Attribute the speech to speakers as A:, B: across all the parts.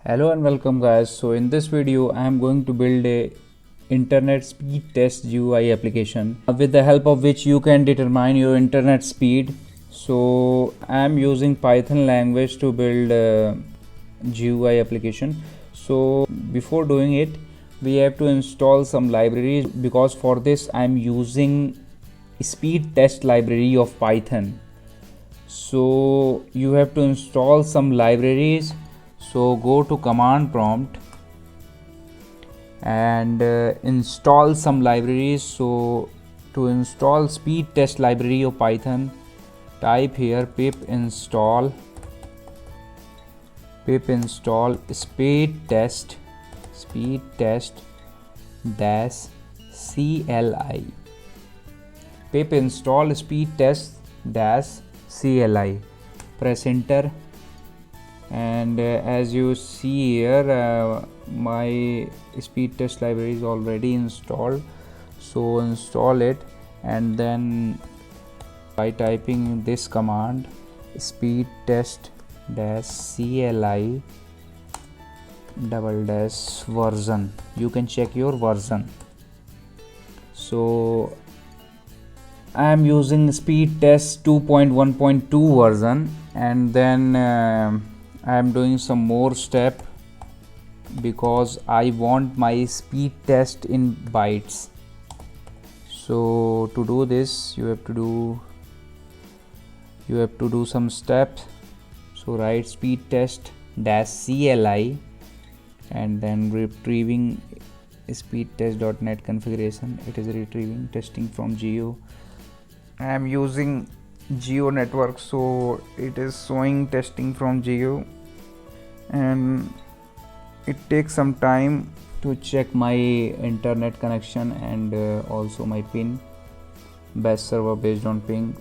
A: Hello and welcome guys. So in this video I am going to build a internet speed test GUI application with the help of which you can determine your internet speed. So I am using Python language to build a GUI application. So before doing it we have to install some libraries, because for this I am using speed test library of Python. So you have to install some libraries. So go to command prompt and install some libraries. So to install speed test library of Python, type here pip install speed test dash CLI. Pip install speed test dash CLI. Press enter, and as you see here my speed test library is already installed. So install it, and then by typing this command speed test dash CLI --version, you can check your version. So I am using speed test 2.1.2 version, and then I am doing some more step because I want my speed test in bytes. So to do this you have to do some steps. So write speed test dash CLI and then retrieving speed test.net configuration. It is retrieving testing from Geo. I am using Geo network, so it is showing testing from Geo, and it takes some time to check my internet connection and also my pin, best server based on ping.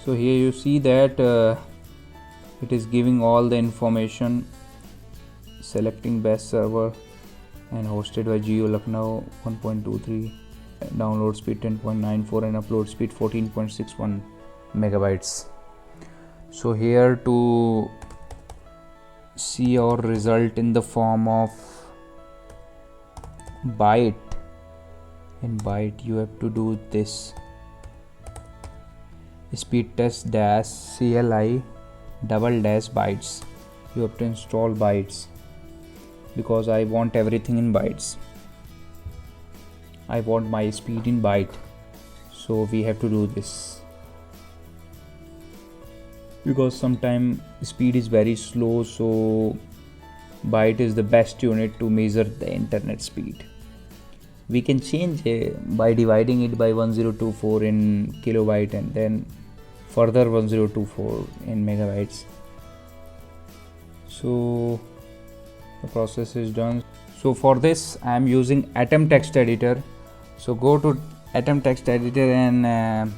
A: So here you see that it is giving all the information, selecting best server and hosted by Geo Lucknow 1.23, download speed 10.94 and upload speed 14.61 megabytes. So here to see our result in the form of byte, in byte you have to do this speed test dash CLI --bytes. You have to install bytes because I want everything in bytes. I want my speed in byte, so we have to do this because sometimes speed is very slow. So byte is the best unit to measure the internet speed. We can change by dividing it by 1024 in kilobyte and then further 1024 in megabytes. So the process is done. So for this I am using Atom text editor. So go to Atom text editor, and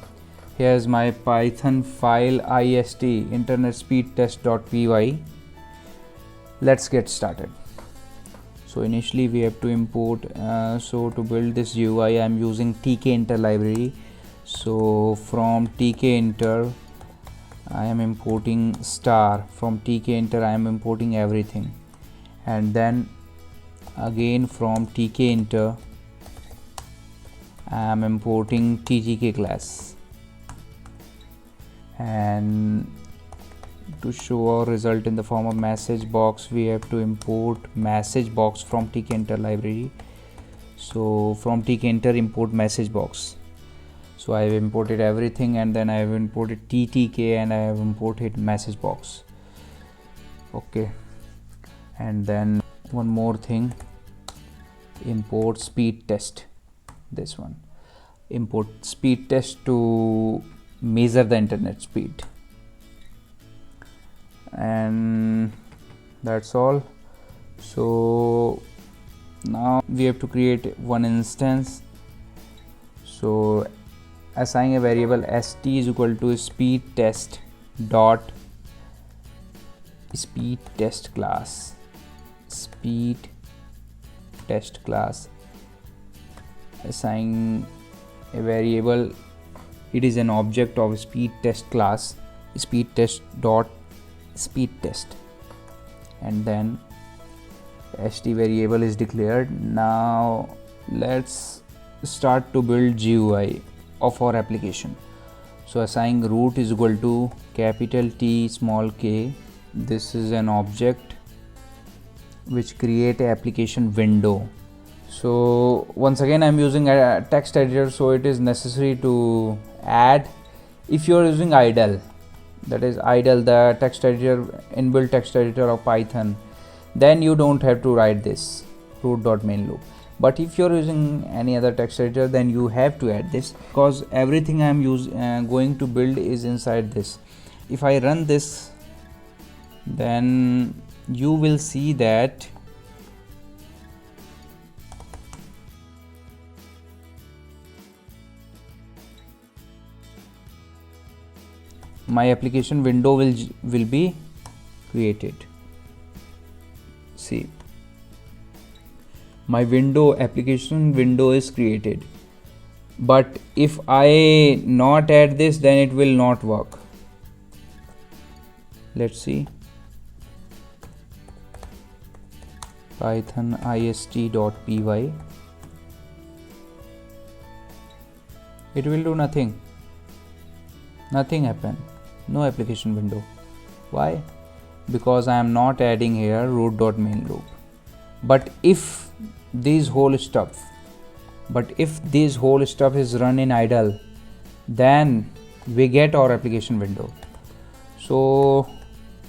A: here's my Python file ist internet speed test.py. Let's get started. So initially we have to import, so to build this GUI I am using tkinter library. So from tkinter I am importing star, from tkinter I am importing everything, and then again from tkinter I am importing tgk class. And to show our result in the form of message box, we have to import message box from tkinter library. So from tkinter import message box. So I have imported everything, and then I have imported ttk and I have imported message box. Okay, and then one more thing, import speed test. This one, import speed test to measure the internet speed, and that's all. So now we have to create one instance. So assign a variable st is equal to speed test dot speed test class, assign a variable, it is an object of speed test class, speed test dot speed test, and then st variable is declared. Now let's start to build GUI of our application. So assign root is equal to capital T small k. This is an object which create a application window. So once again I'm using a text editor, so it is necessary to add. If you are using idle, that is idle, the text editor, inbuilt text editor of Python, then you don't have to write this root.main loop. But if you're using any other text editor, then you have to add this, because everything I'm going to build is inside this. If I run this, then you will see that my application window will be created. See, my application window is created, but if I not add this, then it will not work. Let's see, python ist.py, it will do nothing happen, no application window. Why? Because I am not adding here root.main loop. But if this whole stuff is run in idle, then we get our application window. So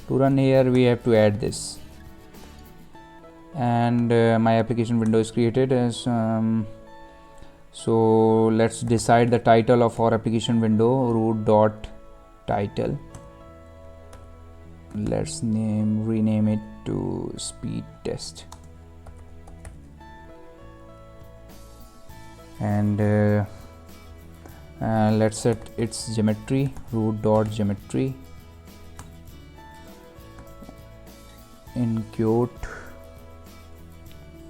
A: to run here, we have to add this, and my application window is created as so let's decide the title of our application window, root.title. Let's rename it to speed test, and let's set its geometry, root.geometry, include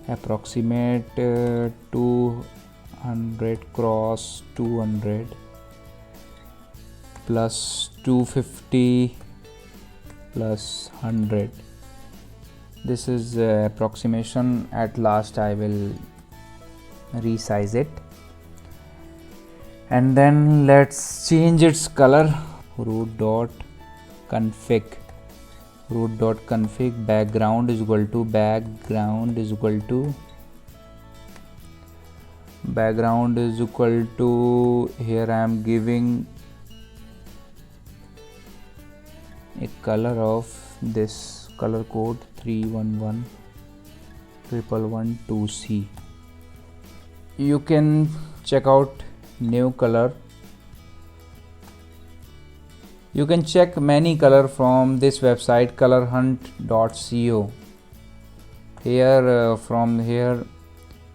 A: approximate 200 cross 200 plus 250 plus 100. This is approximation. At last I will resize it, and then let's change its color, root.config background is equal to here I am giving a color of this color code 311112C. You can check out new color. You can check many color from this website colorhunt.co. Here from here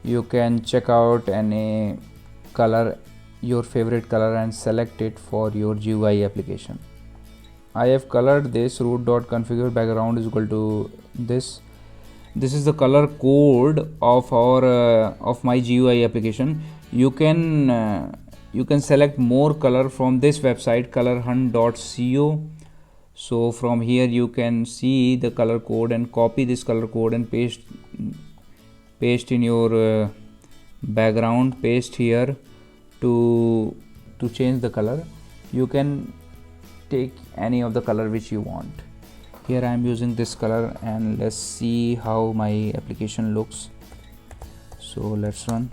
A: you can check out any color, your favorite color, and select it for your GUI application. I have colored this root.configure background is equal to this. This is the color code of our of my GUI application. You can select more color from this website colorhunt.co. So from here you can see the color code and copy this color code and paste in your background, paste here to change the color. You can take any of the color which you want. Here I am using this color, and let's see how my application looks. So let's run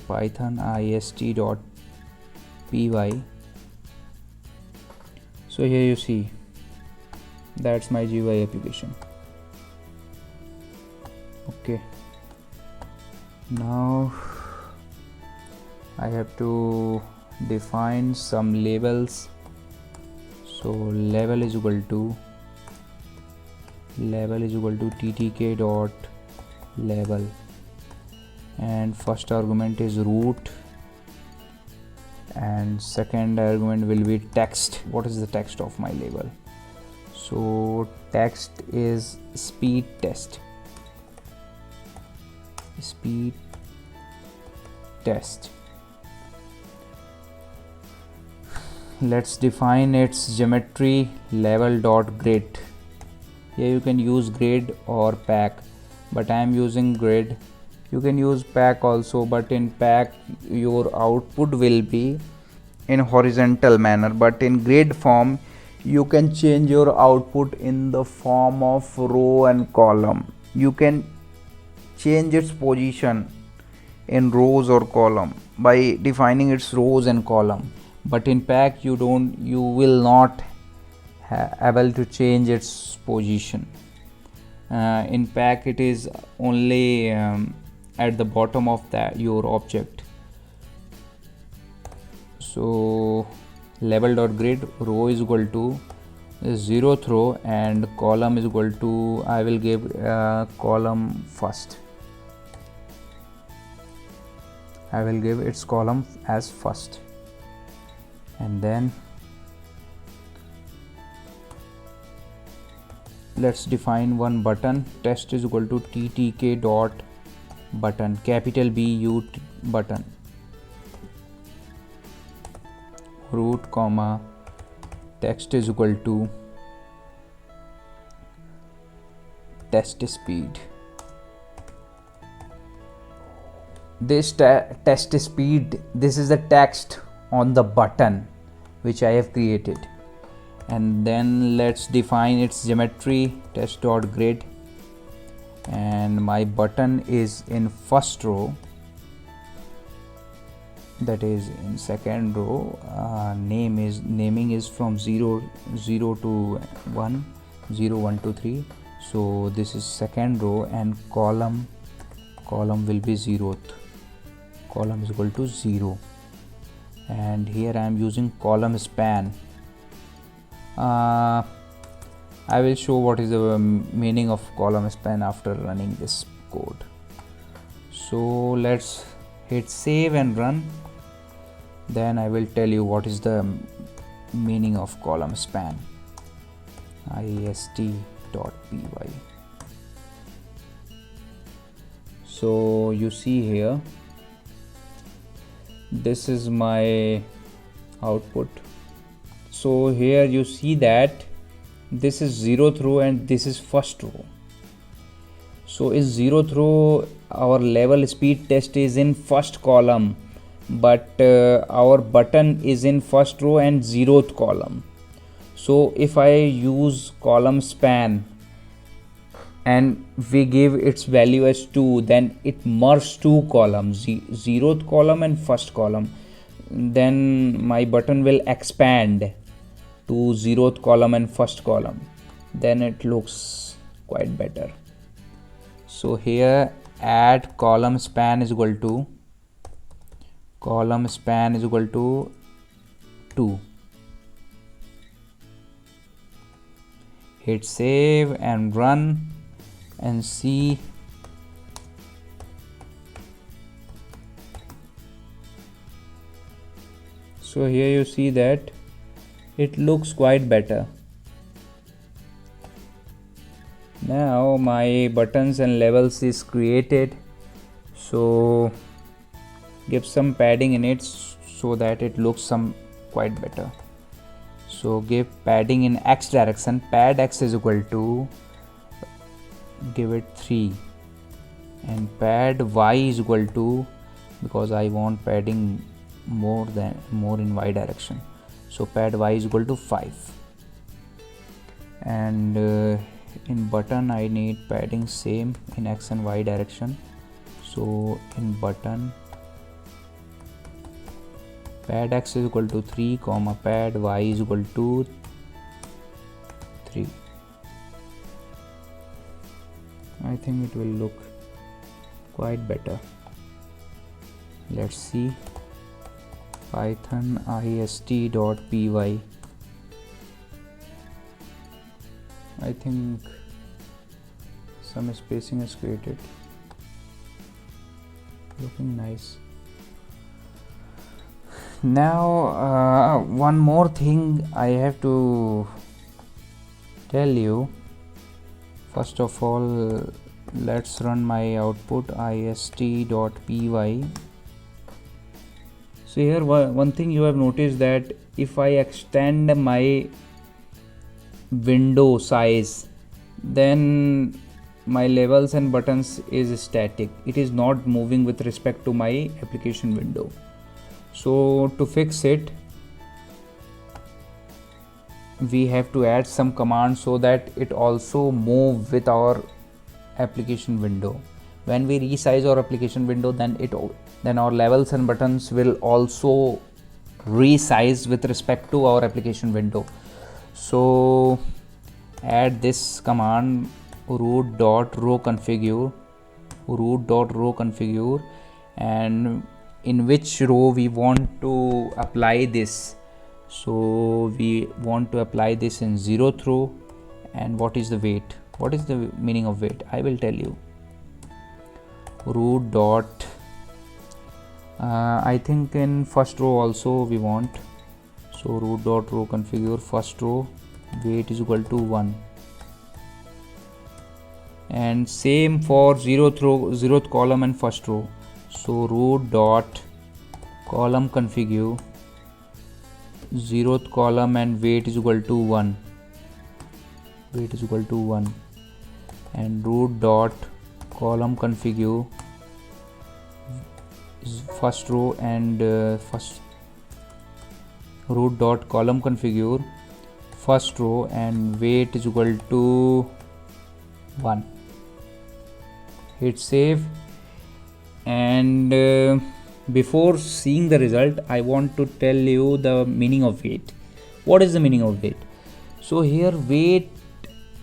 A: python ist.py. So here you see, that's my GUI application. Okay, now I have to define some labels. So label is equal to ttk dot label, and first argument is root, and second argument will be text. What is the text of my label? So text is speed test. Let's define its geometry, level dot grid. Here you can use grid or pack, but I am using grid. You can use pack also, but in pack your output will be in horizontal manner, but in grid form you can change your output in the form of row and column. You can change its position in rows or column by defining its rows and column, but in pack you will not able to change its position. In pack it is only at the bottom of your object. So level.grid row is equal to 0th row and column is equal to, I will give column first. I will give its column as first, and then let's define one button. Test is equal to ttk dot button, capital BU button, root comma text is equal to test speed. This test speed, this is the text on the button which I have created. And then let's define its geometry, test.grid, and my button is in first row, that is in second row. Naming is from 0 to 1, 0 1 2 3. So this is second row, and column will be 0th. Column is equal to 0, and here I am using column span. I will show what is the meaning of column span after running this code. So let's hit save and run, then I will tell you what is the meaning of column span. ist.py. So you see here, this is my output. So here you see that this is 0th row and this is first row. So is 0th row, our level speed test is in first column, but our button is in first row and 0th column. So if I use column span and we give its value as 2, then it merges two columns, 0th column and first column. Then my button will expand to 0th column and first column, then it looks quite better. So here add column span is equal to 2. Hit save and run and see. So here you see that it looks quite better. Now my buttons and levels is created, so give some padding in it so that it looks quite better. So give padding in x direction, pad x is equal to, give it 3, and pad y is equal to, because I want padding more in y direction, so pad y is equal to 5. And in button I need padding same in x and y direction, so in button pad x is equal to 3 comma pad y is equal to 3. I think it will look quite better. Let's see. Python ist.py. I think some spacing is created, looking nice. Now one more thing I have to tell you. First of all, let's run my output ist.py. So here one thing you have noticed, that if I extend my window size, then my labels and buttons is static. It is not moving with respect to my application window. So to fix it, we have to add some command so that it also move with our application window. When we resize our application window, then our labels and buttons will also resize with respect to our application window. So add this command root.row configure, and in which row we want to apply this. So we want to apply this in 0th row. And what is the weight? What is the meaning of weight? I will tell you. Root dot I think in first row also we want. So root dot row configure first row, weight is equal to 1. And same for 0th row, 0th column and first row. So root dot column configure 0th column and weight is equal to 1. Weight is equal to 1. And root dot column configure first row and first root dot column configure first row and weight is equal to 1. Hit save. And before seeing the result, I want to tell you the meaning of weight. What is the meaning of weight? So here weight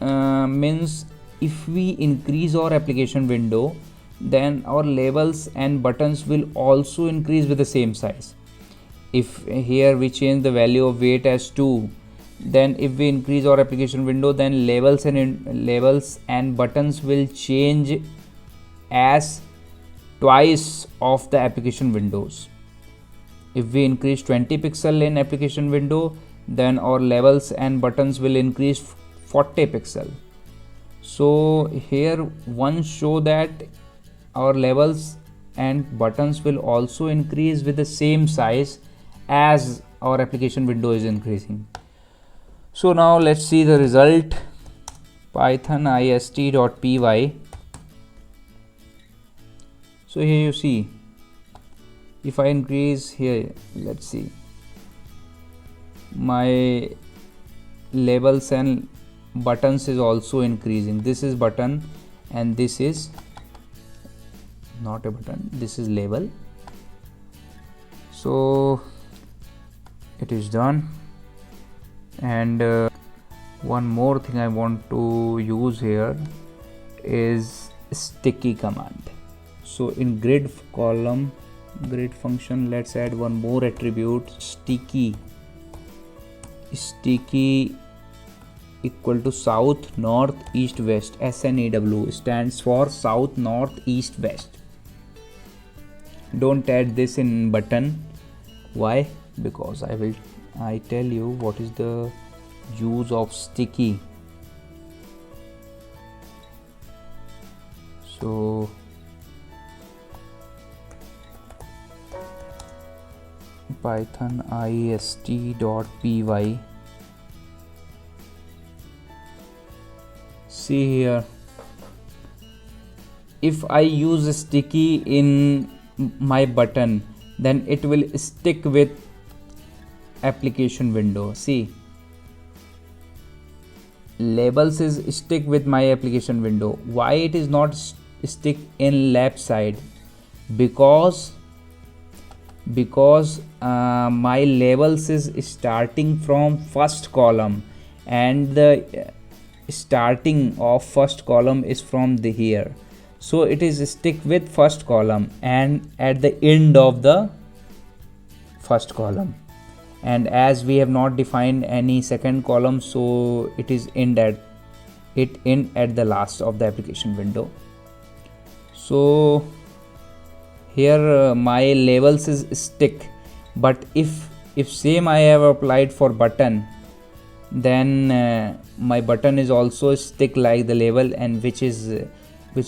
A: means if we increase our application window, then our labels and buttons will also increase with the same size. If here we change the value of weight as 2, then if we increase our application window, then labels and buttons will change as twice of the application windows. If we increase 20 pixel in application window, then our labels and buttons will increase 40 pixel. So here one show that our labels and buttons will also increase with the same size as our application window is increasing. So now let's see the result. Python ist.py. So here you see, if I increase here, let's see, my labels and buttons is also increasing. This is button and this is not a button, this is label. So it is done. And one more thing I want to use here is sticky command. So in grid column, grid function, let's add one more attribute, sticky equal to south, north, east, west. SNEW stands for south, north, east, west. Don't add this in button. Why? Because I tell you what is the use of sticky. So Python ist.py. See here, if I use a sticky in my button, then it will stick with application window. See, labels is stick with my application window. Why it is not stick in left side? Because my labels is starting from first column and the starting of first column is from the here. So it is stick with first column and at the end of the first column. And as we have not defined any second column, so it is end at the last of the application window. So here my labels is stick, but if same I have applied for button, then my button is also stick like the label, and which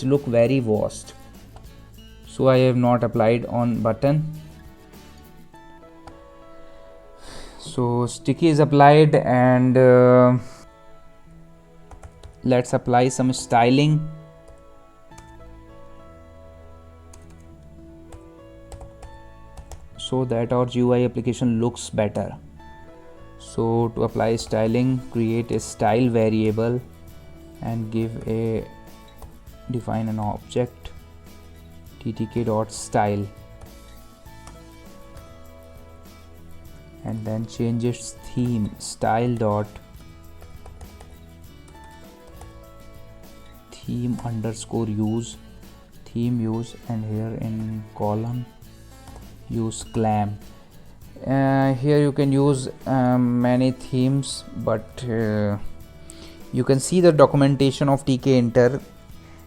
A: look very vast. So I have not applied on button. So sticky is applied, and let's apply some styling. So that our GUI application looks better. So to apply styling, create a style variable and define an object ttk.style, and then change its theme style.theme underscore use, theme use, and here in column use clam. Here you can use many themes, but you can see the documentation of tkinter.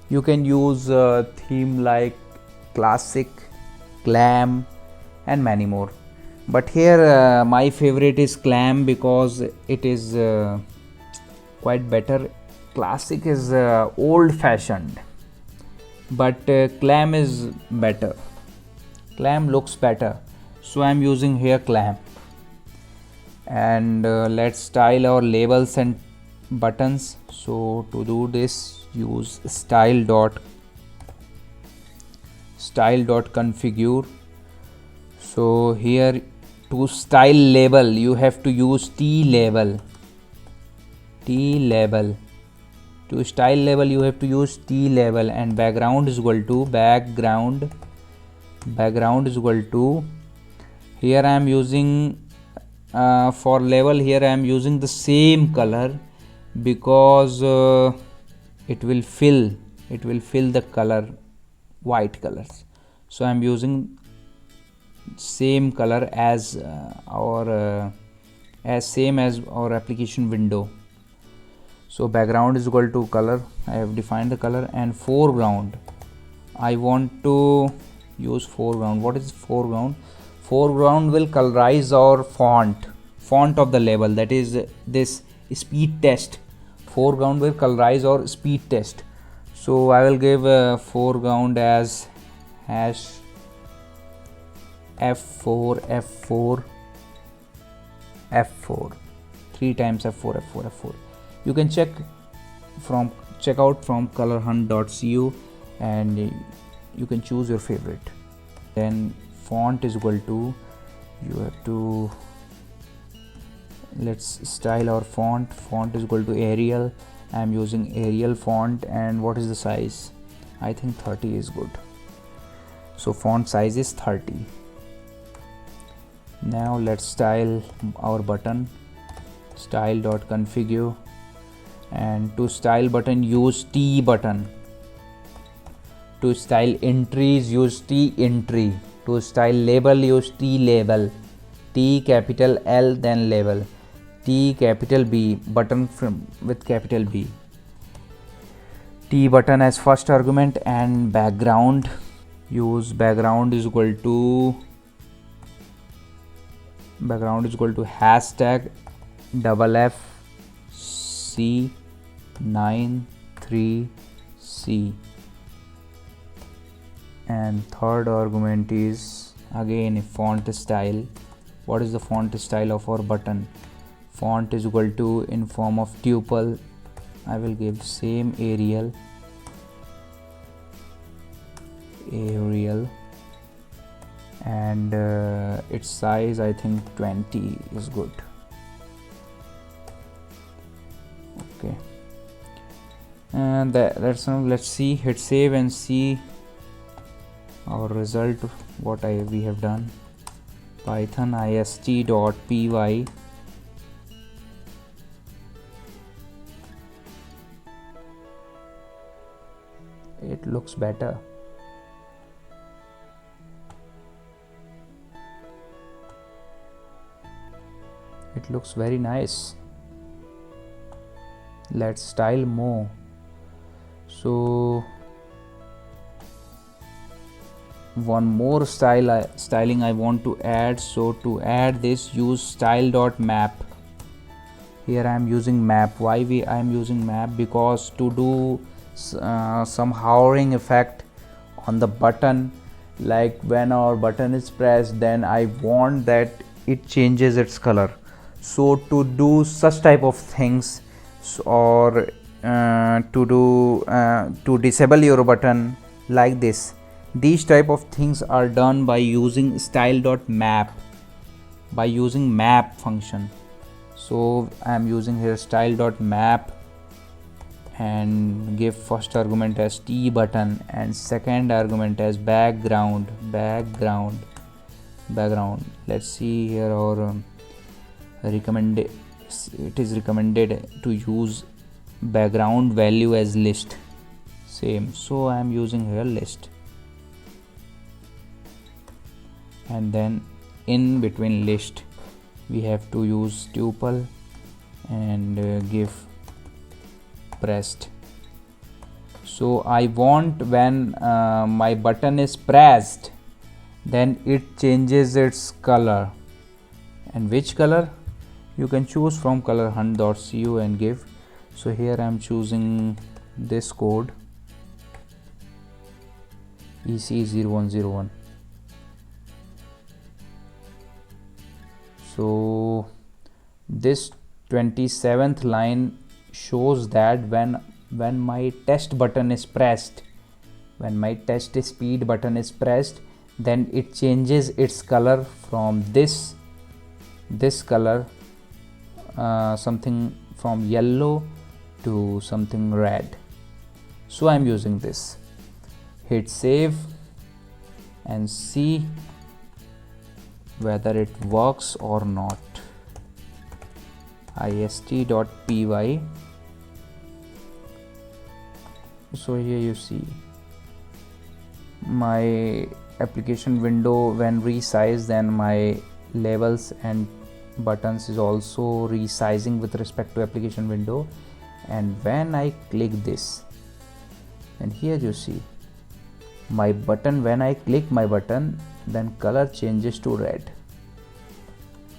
A: You can use theme like classic, clam, and many more, but here my favorite is clam because it is quite better. Classic is old fashioned, but clam is better. Clam looks better, so I'm using here clam. And let's style our labels and buttons. So to do this, use style.configure. So here to style label you have to use t label. To style label you have to use t label, and background is equal to here I am using for label, here I am using the same color because it will fill the color, white colors. So I am using same color as same as our application window. So background is equal to color, I have defined the color, and foreground I want to use foreground. What is foreground? Foreground will colorize our font of the label, that is this speed test. Foreground will colorize our speed test. So I will give foreground as hash f4 3 times f4. You can check out from colorhunt.co and you can choose your favorite. Then font is equal to, you have to, let's style our font is equal to Arial. I am using Arial font. And what is the size? I think 30 is good. So font size is 30. Now let's style our button, style.configure, and to style button use t button. To style entries use t entry. To style label use t label. T capital L then label. T capital B button with capital B. T button as first argument, and background use background is equal to hashtag FFC93C, and third argument is again font style. What is the font style of our button? Font is equal to, in form of tuple, I will give same Arial, and its size I think 20 is good. Okay, and let's see, hit save and see our result, what we have done. Python ist.py, it looks better. It looks very nice. Let's style more. So one more styling I want to add. So to add this, use style.map. Here I am using map. Why I am using map? Because to do some hovering effect on the button, like when our button is pressed, then I want that it changes its color. So to do such type of things, or to disable your button like this. These type of things are done by using style.map, by using map function. So I am using here style.map and give first argument as t button and second argument as background. Let's see here our recommended. It is recommended to use background value as list, same, so I am using here list, and then in between list we have to use tuple and give pressed. So I want when my button is pressed, then it changes its color, and which color you can choose from color hunt.co and give. So here I am choosing this code EC0101. So this 27th line shows that when my test button is pressed, when my test speed button is pressed, then it changes its color from this color, something from yellow to something red. So I'm using this. Hit save and see whether it works or not. ist.py. So here you see my application window when resized, then my labels and buttons is also resizing with respect to application window. And when I click this, and here you see my button, when I click my button, then color changes to red,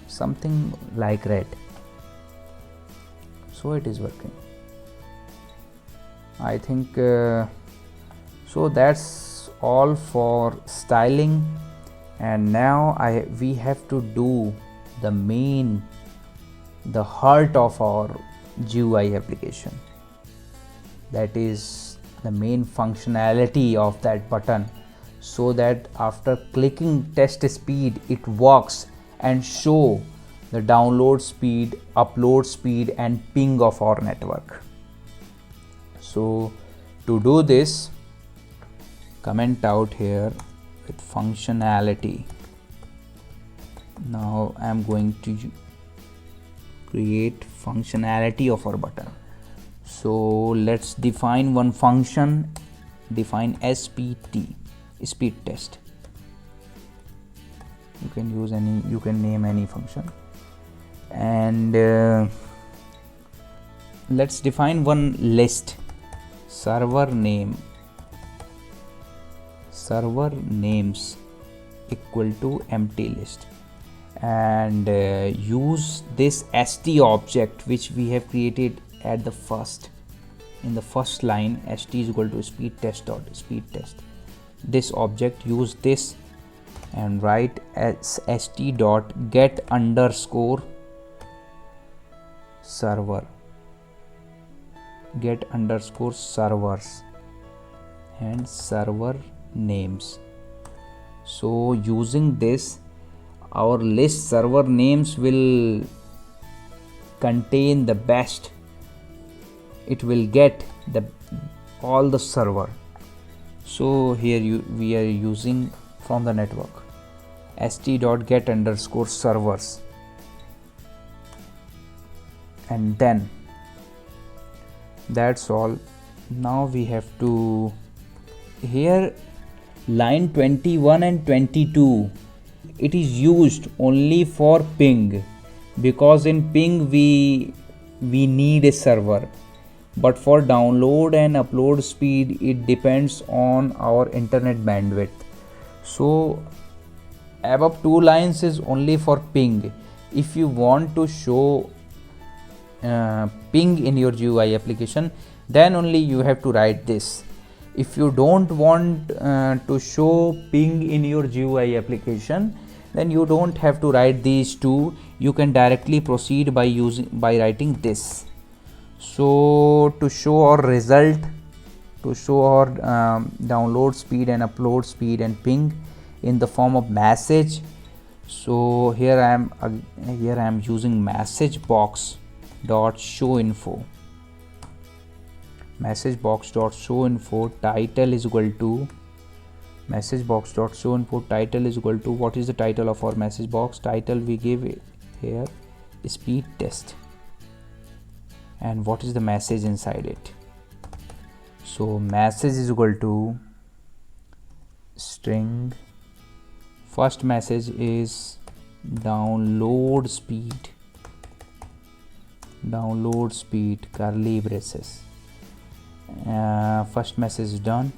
A: something like red. So it is working, I think. So that's all for styling, and now we have to do the heart of our GUI application, that is the main functionality of that button, so that after clicking test speed it works and show the download speed, upload speed and ping of our network. So to do this, comment out here with functionality. Now I am going to create functionality of our button. So let's define one function, define SPT, speed test. You can use any, you can name any function, and let's define one list, server names equal to empty list, and use this st object which we have created at the first, in the first line. St is equal to speed test. This object, use this and write as st dot get underscore server, get underscore servers and server names. So using this, our list server names will contain the best, it will get the all the server. So here we are using from the network st dot get underscore servers, and then that's all. Now we have to, here line 21 and 22, it is used only for ping, because in ping we need a server, but for download and upload speed it depends on our internet bandwidth. So above 2 lines is only for ping. If you want to show ping in your GUI application, then only you have to write this. If you don't want to show ping in your GUI application, then you don't have to write these two. You can directly proceed by writing this. So to show our result, to show our download speed and upload speed and ping in the form of message, so here I am using message box dot show info. Message box dot show info title is equal to message box dot show info title is equal to, what is the title of our message box? Title we give it here, speed test. And what is the message inside it? So message is equal to string, first message is download speed curly braces. First message is done,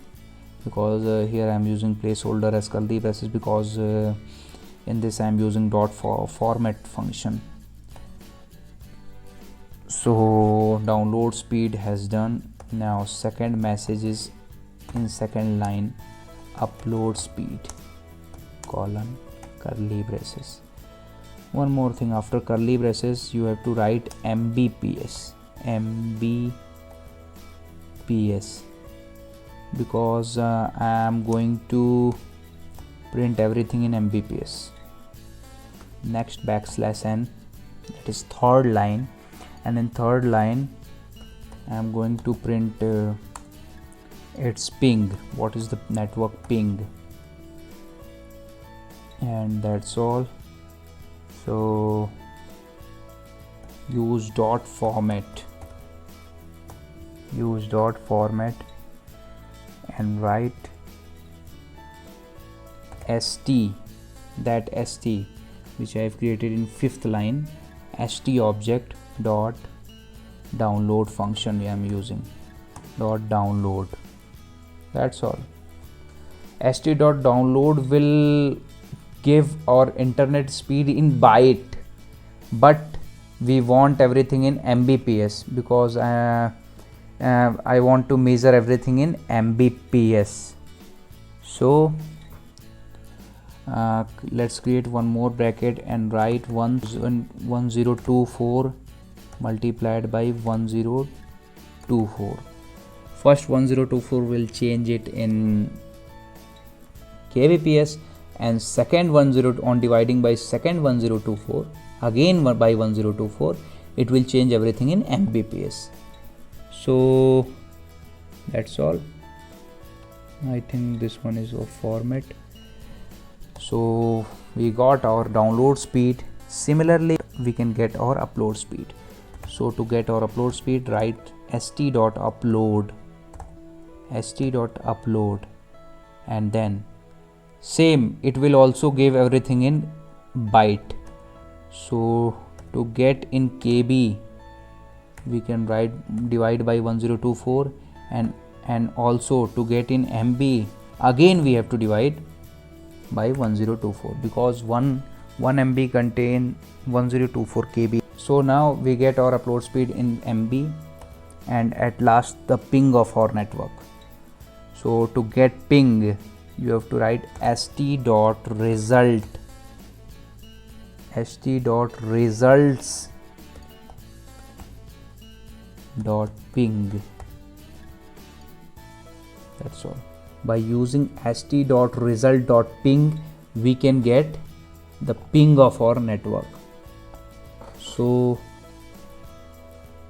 A: because here I am using placeholder as curly braces, because in this I am using dot format function. So download speed has done. Now second message is in second line, upload speed colon curly braces. One more thing, after curly braces you have to write mbps, because I am going to print everything in mbps. Next \n, that is third line, and in third line I am going to print its ping, what is the network ping, and that's all. So use dot format and write st, that st which I have created in fifth line, st object dot download function I am using, dot download. That's all. st dot download will give our internet speed in byte, but we want everything in mbps, because I want to measure everything in mbps. So let's create one more bracket and write 1024 multiplied by 1024. First 1024 will change it in kbps, and second on dividing by second 1024 again by 1024, it will change everything in mbps. So that's all. I think this one is of format. So we got our download speed. Similarly we can get our upload speed. So to get our upload speed, write st.upload, and then same, it will also give everything in byte. So to get in kb we can write divide by 1024, and also to get in MB again we have to divide by 1024, because 1 MB contain 1024 KB. So now we get our upload speed in MB, and at last the ping of our network. So to get ping you have to write st.results ping. That's all. By using st.result.ping we can get the ping of our network. So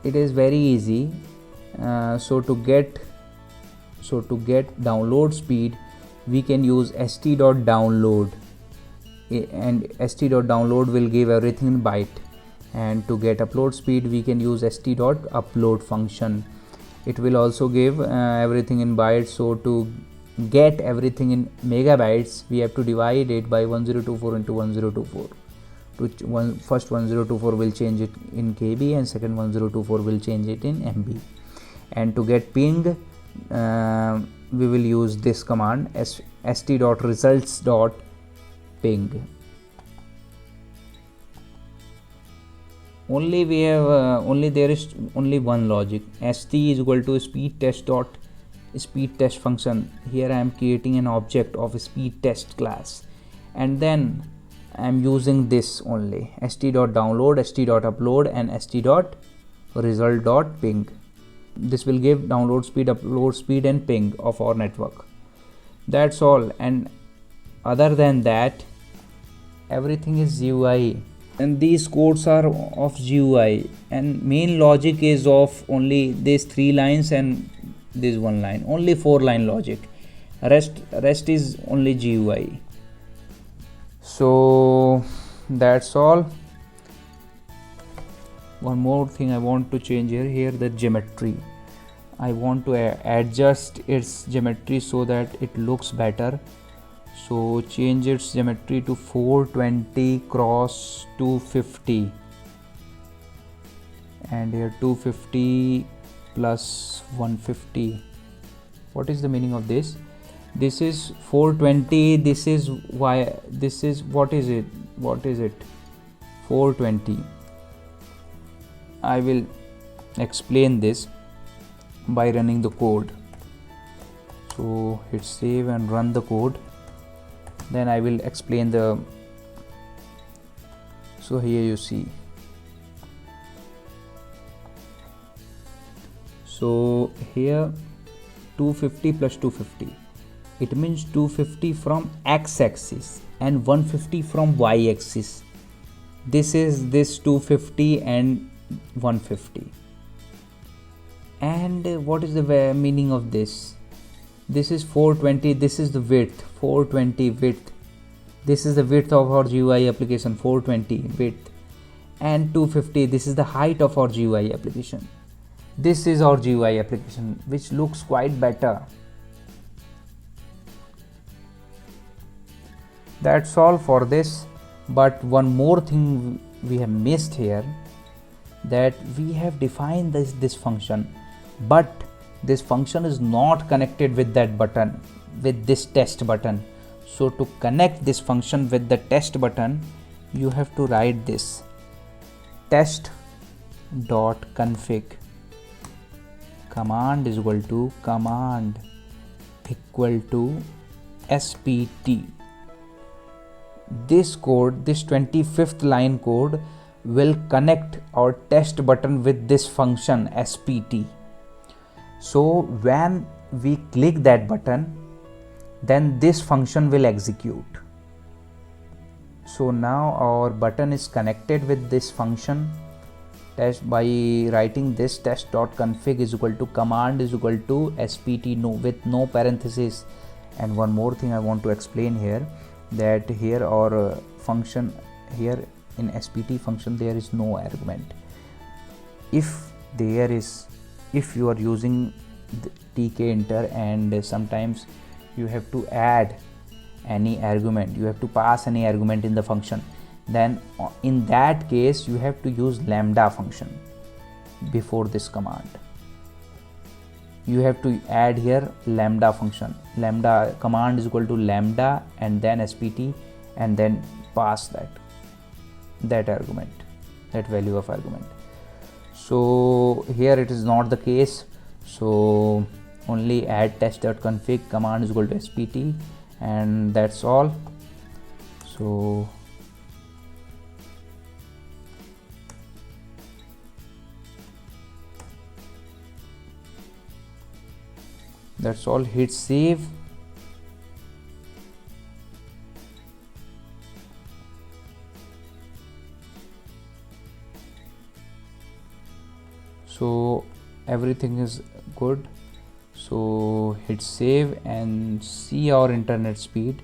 A: it is very easy. So to get download speed we can use st.download, and st.download will give everything in byte. And to get upload speed we can use st.upload function. It will also give everything in bytes. So to get everything in megabytes we have to divide it by 1024 into 1024. First 1024 will change it in KB, and second 1024 will change it in MB. And to get ping we will use this command, st.results.ping. Only we have there is only one logic. st is equal to speed test function. Here I am creating an object of a speed test class, and then I am using this only, st.download, st.upload and st.ping. result.ping. This will give download speed, upload speed and ping of our network. That's all. And other than that, everything is GUI, and these codes are of GUI, and main logic is of only these 3 lines and this 1 line, only 4 line logic. Rest is only GUI. So that's all. One more thing I want to change here the geometry. I want to adjust its geometry so that it looks better. So change its geometry to 420 cross 250, and here 250 plus 150. What is the meaning of this? This is 420, this is why, this is what is it 420. I will explain this by running the code. So hit save and run the code, then I will explain the. So here you see, so here 250 plus 250, it means 250 from x-axis and 150 from y-axis. This is this 250 and 150. And what is the meaning of this? This is 420, this is the width, 420 width. This is the width of our GUI application, 420 width. And 250, this is the height of our GUI application. This is our GUI application, which looks quite better. That's all for this. But one more thing we have missed here, that we have defined this function, but this function is not connected with that button, with this test button. So to connect this function with the test button, you have to write this test.config command is equal to command equal to spt. This code, this 25th line code will connect our test button with this function spt. So when we click that button, then this function will execute. So now our button is connected with this function test by writing this test.config is equal to command is equal to spt, no, with no parenthesis. And one more thing I want to explain here, that here our function, here in spt function there is no argument. If you are using the tkinter and sometimes you have to add any argument, you have to pass any argument in the function, then in that case you have to use lambda function before this command. You have to add here lambda function, lambda command is equal to lambda and then spt, and then pass that argument, that value of argument. So here it is not the case, so only add test.config command is equal to spt, and that's all. So that's all. Hit save. So everything is good. So hit save and see our internet speed.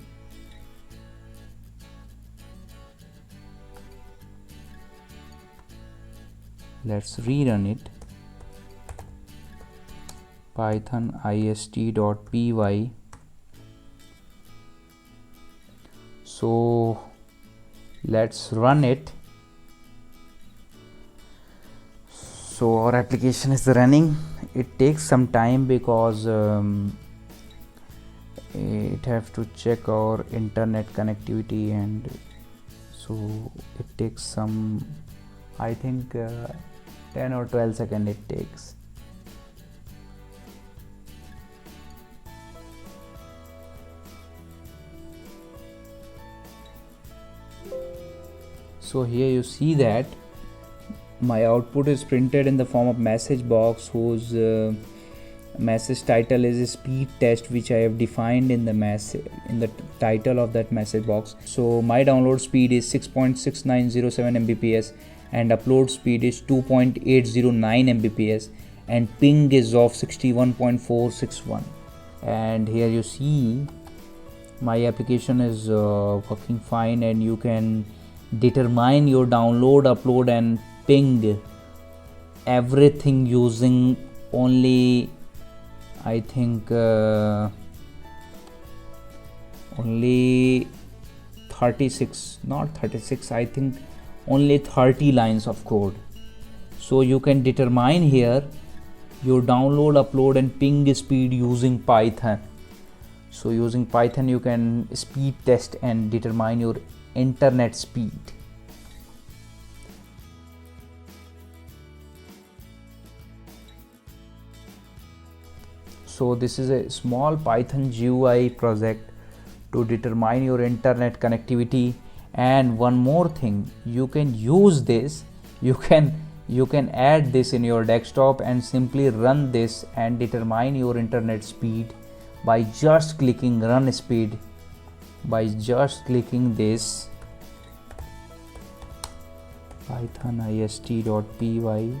A: Let's rerun it. Python ist.py. So let's run it. So our application is running. It takes some time because it have to check our internet connectivity, and so it takes some, I think 10 or 12 seconds it takes. So here you see that my output is printed in the form of message box whose message title is speed test, which I have defined in the title of that message box. So my download speed is 6.6907 mbps and upload speed is 2.809 mbps and ping is of 61.461. and here you see my application is working fine, and you can determine your download, upload and ping everything using only, I think only 36, not 36, I think only 30 lines of code. So you can determine here your download, upload and ping speed using Python. So using Python you can speed test and determine your internet speed. So this is a small Python GUI project to determine your internet connectivity. And one more thing, you can use this, you can add this in your desktop and simply run this and determine your internet speed by just clicking run speed, by just clicking this pythonist.py.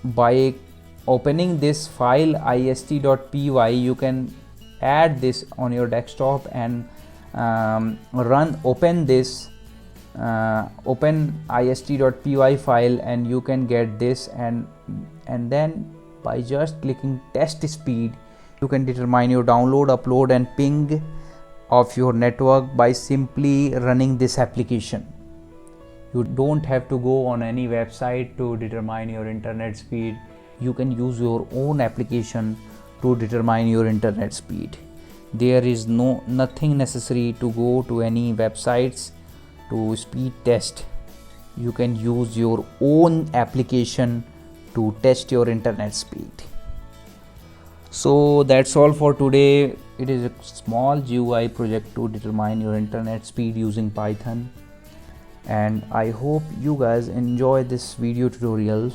A: By opening this file ist.py, you can add this on your desktop and open this open ist.py file, and you can get this, and then by just clicking test speed you can determine your download, upload and ping of your network by simply running this application. You don't have to go on any website to determine your internet speed. You can use your own application to determine your internet speed. There is nothing necessary to go to any websites to speed test. You can use your own application to test your internet speed. So that's all for today. It is a small GUI project to determine your internet speed using Python, and I hope you guys enjoy this video tutorial.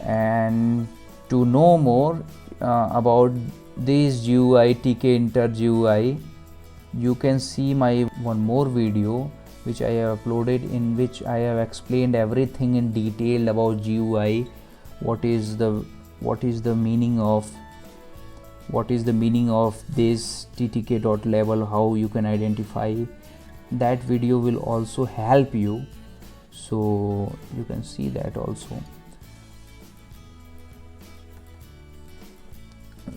A: And to know more about this GUI, Tkinter GUI, you can see my one more video which I have uploaded, in which I have explained everything in detail about GUI. What is the meaning of this ttk.level, how you can identify. That video will also help you, so you can see that also.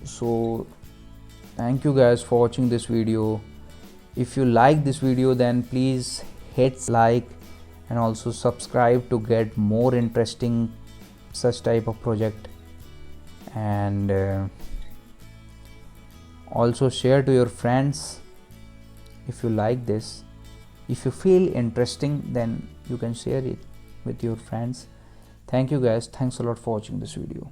A: So thank you guys for watching this video. If you like this video, then please hit like and also subscribe to get more interesting such type of project, and also share to your friends if you like this. If you feel interesting, then you can share it with your friends. Thank you guys. Thanks a lot for watching this video.